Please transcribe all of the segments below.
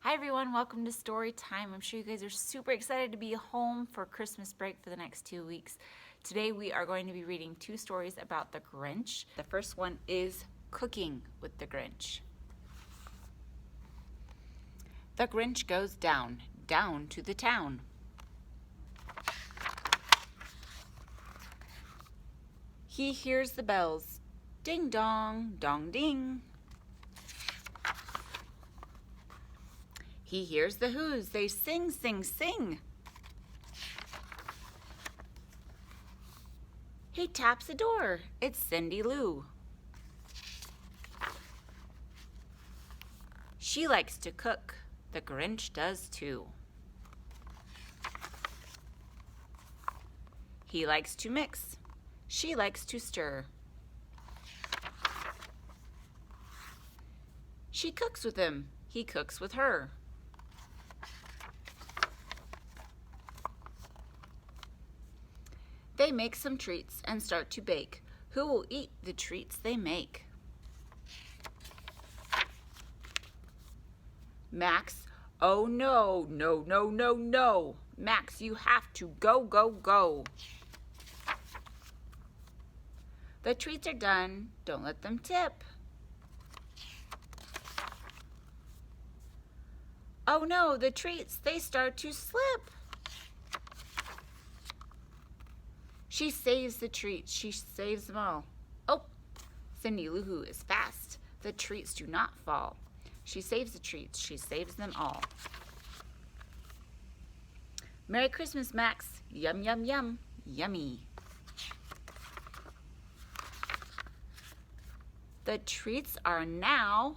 Hi everyone, welcome to Story Time. I'm sure you guys are super excited to be home for Christmas break for the next 2 weeks. Today we are going to be reading 2 stories about the Grinch. The first one is Cooking with the Grinch. The Grinch goes down, down to the town. He hears the bells, ding dong, dong ding. He hears the Who's, they sing, sing, sing. He taps the door, it's Cindy Lou. She likes to cook, the Grinch does too. He likes to mix, she likes to stir. She cooks with him, he cooks with her. They make some treats and start to bake. Who will eat the treats they make? Max, oh no, no, no, no, no. Max, you have to go, go, go. The treats are done, don't let them tip. Oh no, the treats, they start to slip. She saves the treats, she saves them all. Oh, Cindy Lou Who is fast. The treats do not fall. She saves the treats, she saves them all. Merry Christmas, Max. Yum, yum, yum, yummy. The treats are now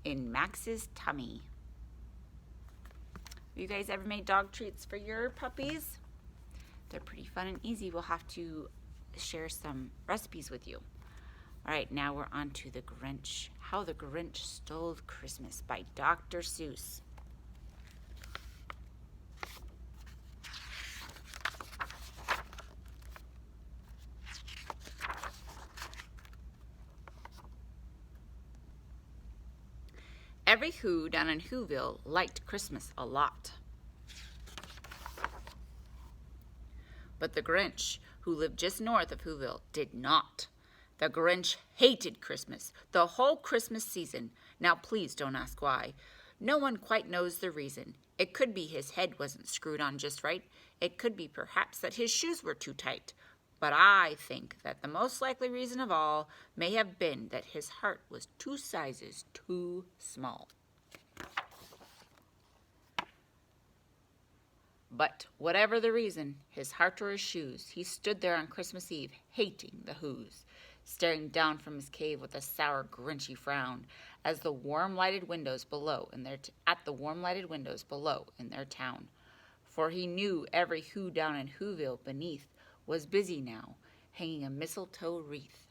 in Max's tummy. Have you guys ever made dog treats for your puppies? They're pretty fun and easy. We'll have to share some recipes with you. All right, now we're on to The Grinch. How the Grinch Stole Christmas by Dr. Seuss. Every Who down in Whoville liked Christmas a lot. But the Grinch, who lived just north of Whoville, did not. The Grinch hated Christmas, the whole Christmas season. Now please don't ask why. No one quite knows the reason. It could be his head wasn't screwed on just right. It could be perhaps that his shoes were too tight. But I think that the most likely reason of all may have been that his heart was 2 sizes too small. But whatever the reason, his heart or his shoes, he stood there on Christmas Eve, hating the Who's, staring down from his cave with a sour, grinchy frown as the warm-lighted windows below in their town. For he knew every Who down in Whoville beneath was busy now, hanging a mistletoe wreath.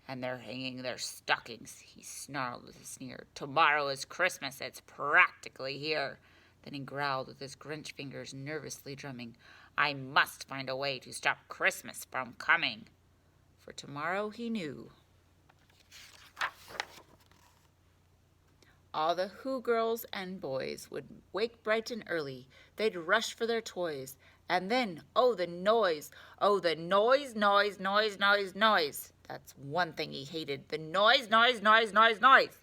And they're hanging their stockings, he snarled with a sneer. Tomorrow is Christmas, it's practically here. Then he growled with his Grinch fingers nervously drumming. I must find a way to stop Christmas from coming. For tomorrow he knew. All the Who girls and boys would wake bright and early. They'd rush for their toys. And then, oh, the noise. Oh, the noise, noise, noise, noise, noise. That's one thing he hated. The noise, noise, noise, noise, noise.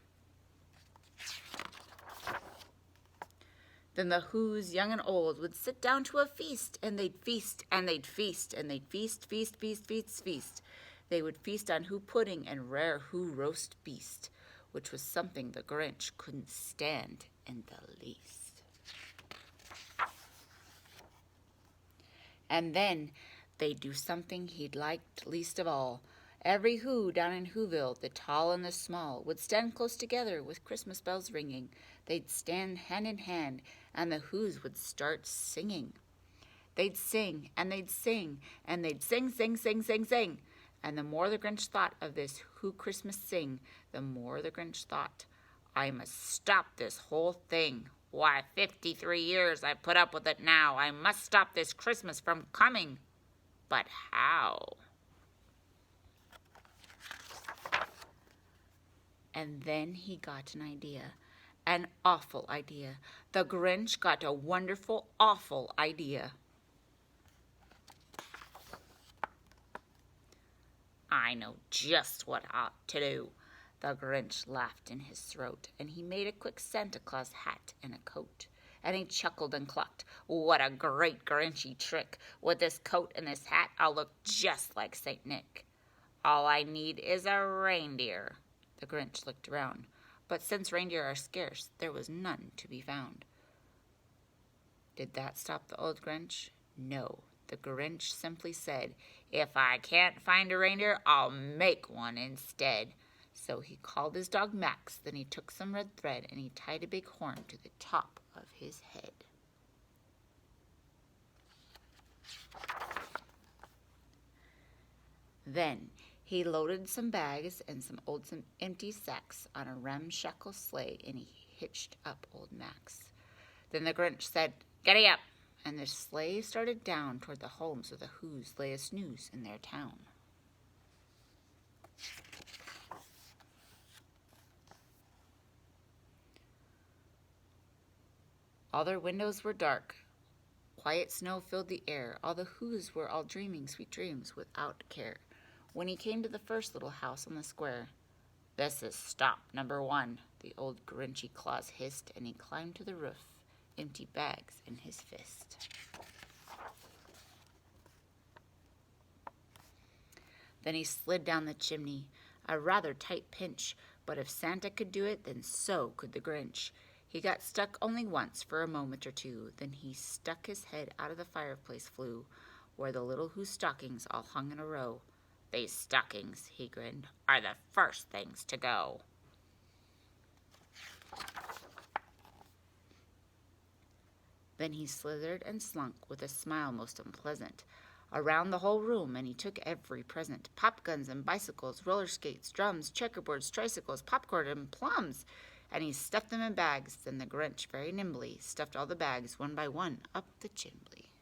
Then the Who's, young and old, would sit down to a feast, and they'd feast, and they'd feast, and they'd feast, feast, feast, feast, feast. They would feast on Who pudding and rare Who roast beast, which was something the Grinch couldn't stand in the least. And then they'd do something he'd liked least of all. Every Who down in Whoville, the tall and the small, would stand close together with Christmas bells ringing. They'd stand hand in hand, and the Who's would start singing. They'd sing, and they'd sing, and they'd sing, sing, sing, sing, sing. And the more the Grinch thought of this Who Christmas sing, the more the Grinch thought, I must stop this whole thing. Why, 53 years I've put up with it now. I must stop this Christmas from coming. But how? And then he got an idea. An awful idea. The Grinch got a wonderful, awful idea. I know just what I ought to do. The Grinch laughed in his throat, and he made a quick Santa Claus hat and a coat. And he chuckled and clucked. What a great Grinchy trick. With this coat and this hat, I'll look just like St. Nick. All I need is a reindeer. The Grinch looked around, but since reindeer are scarce, there was none to be found. Did that stop the old Grinch? No. The Grinch simply said, if I can't find a reindeer, I'll make one instead. So he called his dog Max, then he took some red thread and he tied a big horn to the top of his head. Then he loaded some bags and some empty sacks on a ramshackle sleigh, and he hitched up old Max. Then the Grinch said, "Giddy up!" And the sleigh started down toward the homes of the Who's lay a snooze in their town. All their windows were dark. Quiet snow filled the air. All the Who's were all dreaming sweet dreams without care. When he came to the first little house on the square, "This is stop number 1, the old Grinchy Claus hissed, and he climbed to the roof, empty bags in his fist. Then he slid down the chimney, a rather tight pinch, but if Santa could do it, then so could the Grinch. He got stuck only once for a moment or two, then he stuck his head out of the fireplace flue, where the little Who's stockings all hung in a row. "These stockings," he grinned, "are the first things to go." Then he slithered and slunk with a smile most unpleasant around the whole room, and he took every present: pop guns and bicycles, roller skates, drums, checkerboards, tricycles, popcorn, and plums, and he stuffed them in bags. Then the Grinch very nimbly stuffed all the bags one by one up the chimney.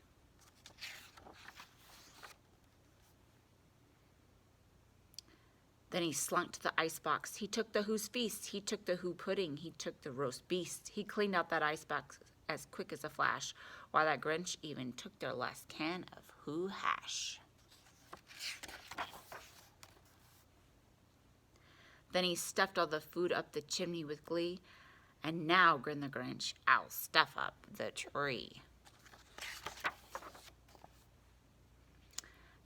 Then he slunk to the icebox. He took the Who's feast. He took the Who pudding. He took the roast beast. He cleaned out that icebox as quick as a flash, while that Grinch even took their last can of Who hash. Then he stuffed all the food up the chimney with glee. "And now," grinned the Grinch, "I'll stuff up the tree."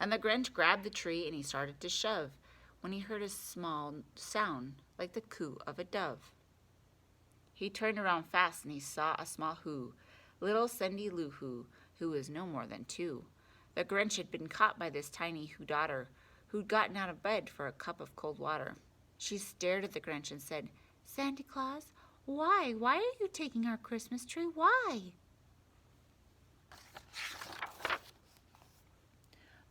And the Grinch grabbed the tree and he started to shove, when he heard a small sound like the coo of a dove. He turned around fast and he saw a small Who, little Cindy Lou who was no more than 2. The Grinch had been caught by this tiny Who daughter, who'd gotten out of bed for a cup of cold water. She stared at the Grinch and said, "Santa Claus, why are you taking our Christmas tree? Why?"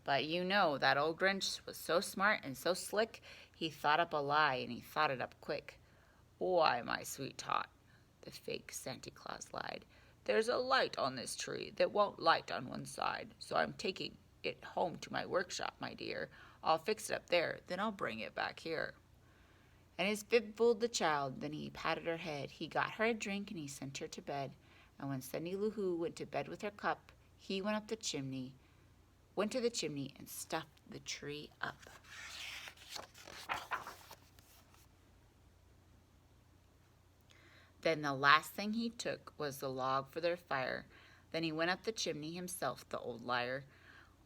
But you know, that old Grinch was so smart and so slick, he thought up a lie, and he thought it up quick. "Why, my sweet tot," the fake Santa Claus lied, "there's a light on this tree that won't light on one side, so I'm taking it home to my workshop, my dear. I'll fix it up there, then I'll bring it back here." And his fib fooled the child. Then he patted her head. He got her a drink and he sent her to bed. And when Cindy Lou Who went to bed with her cup, he went to the chimney and stuffed the tree up. Then the last thing he took was the log for their fire. Then he went up the chimney himself, the old liar.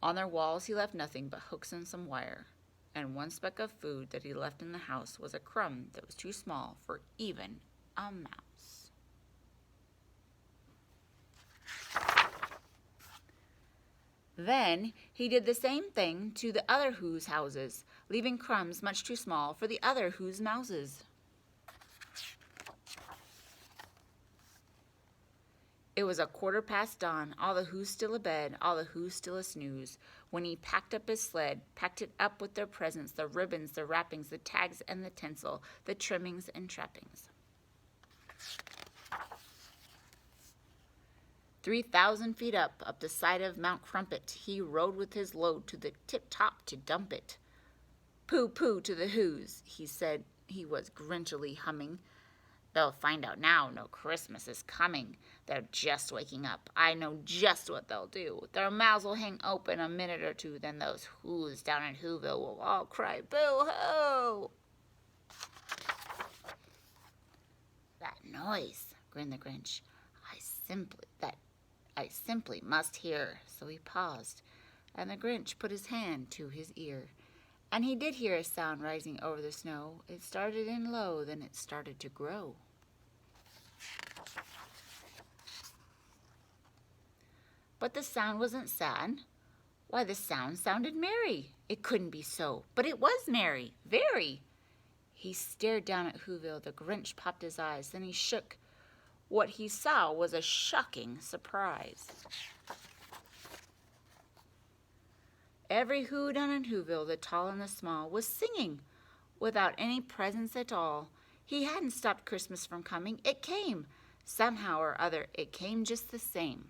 On their walls he left nothing but hooks and some wire. And one speck of food that he left in the house was a crumb that was too small for even a mouse. Then he did the same thing to the other Who's houses, leaving crumbs much too small for the other Who's mouses. It was 1/4 dawn, all the Who's still abed, all the Who's still a snooze, when he packed up his sled, packed it up with their presents, the ribbons, the wrappings, the tags and the tinsel, the trimmings and trappings. 3,000 feet up the side of Mount Crumpet, he rode with his load to the tip-top to dump it. "Pooh, pooh to the Who's," he said. he was grinchily humming. They'll find out now no Christmas is coming. They're just waking up. I know just what they'll do. Their mouths will hang open a minute or two, then those whoos down in Whoville will all cry, boo-hoo! That noise, grinned the Grinch. I simply must hear. So he paused, and the Grinch put his hand to his ear. And he did hear a sound rising over the snow. It started in low, then it started to grow. But the sound wasn't sad. Why, the sound sounded merry. It couldn't be so, but it was merry, very. He stared down at Whoville. The Grinch popped his eyes, then he shook. What he saw was a shocking surprise. Every who down in Whoville, the tall and the small, was singing without any presents at all. He hadn't stopped Christmas from coming. It came. Somehow or other, it came just the same.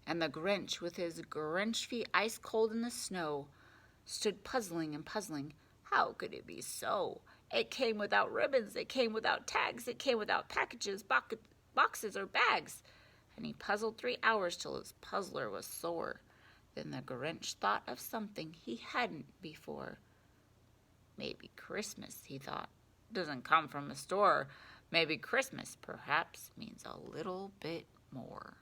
And the Grinch, with his Grinch feet ice cold in the snow, stood puzzling and puzzling. How could it be so? It came without ribbons. It came without tags. It came without packages, boxes, or bags. And he puzzled 3 hours till his puzzler was sore. Then the Grinch thought of something he hadn't before. Maybe Christmas, he thought, doesn't come from a store. Maybe Christmas, perhaps, means a little bit more.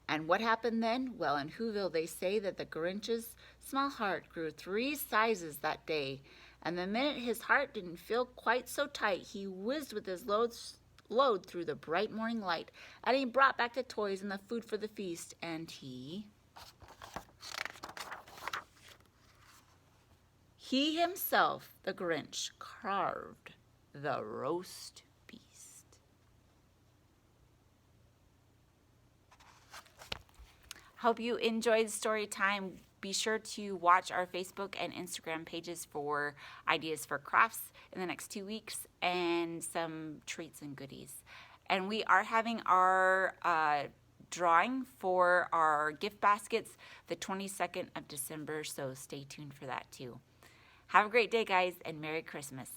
And what happened then? Well, in Whoville they say that the Grinch's small heart grew 3 sizes that day. And the minute his heart didn't feel quite so tight, he whizzed with his load through the bright morning light. And he brought back the toys and the food for the feast. And he himself, the Grinch, carved the roast beast. Hope you enjoyed story time. Be sure to watch our Facebook and Instagram pages for ideas for crafts in the next 2 weeks and some treats and goodies. And we are having our drawing for our gift baskets the 22nd of December, so stay tuned for that too. Have a great day, guys, and Merry Christmas.